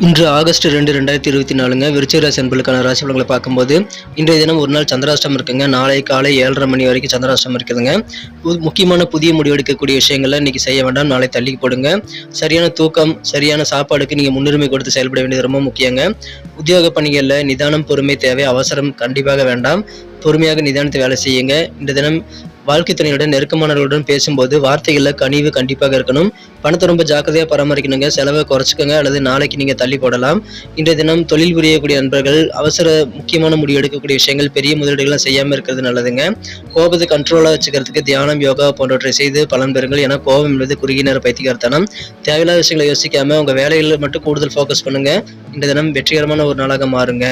இன்று ஆகஸ்ட் 2, 2024ங்க விருச்சிக ராசி அன்பர்களுக்கான ராசி பலன்களை பார்க்கும்போது, இன்றைய தினம் ஒரு நாள் சந்திராஷ்டமம் இருக்குங்க. நாளை காலை 7:30 மணி வரைக்கும் சந்திராஷ்டமம் இருக்குதுங்க. முக்கியமான புதிய முடிவு எடுக்கக்கூடிய விஷயங்கள்ல இன்னைக்கு செய்ய வேண்டாம். நாளை தள்ளி போடுங்க. சரியான தூக்கம், சரியான சாப்பாடுக்கு நீங்க முன்னுரிமை கொடுத்து செயல்பட வேண்டியது ரொம்ப முக்கியங்க. உத்தியோக பணிகள்ல நிதானம், பொறுமை தேவை. அவசரம் கண்டிப்பாக வேண்டாம். பொறுமையாக நிதானித்து வேலை செய்யுங்க. இந்த தினம் வாழ்க்கை துணையுடன் நெருக்கமானவர்களுடன் பேசும்போது வார்த்தைகள்ல கனிவு கண்டிப்பாக இருக்கணும். பணத்தை ரொம்ப ஜாக்கிரதையா பராமரிக்கணுங்க. செலவை குறைச்சிக்கோங்க அல்லது நாளைக்கு நீங்க தள்ளி போடலாம். இன்றைய தினம் தொழில் புரியக்கூடிய நண்பர்கள் முக்கியமான முடிவு எடுக்கக்கூடிய விஷயங்கள், பெரிய முதலீடுகள்லாம் செய்யாம இருக்கிறது நல்லதுங்க. கோபத்தை கண்ட்ரோலா வச்சுக்கிறதுக்கு தியானம், யோகா போன்றவற்றை செய்து பலன் பெறுங்கள். ஏன்னா கோபம் என்பது குறுகிய நேர பைத்தியக்காரத்தனம். தேவையில்லாத விஷயங்களை யோசிக்காம உங்க வேலைகளில் மட்டும் கூடுதல் ஃபோக்கஸ் பண்ணுங்க. இந்த தினம் வெற்றிகரமான ஒரு நாளாக மாறுங்க.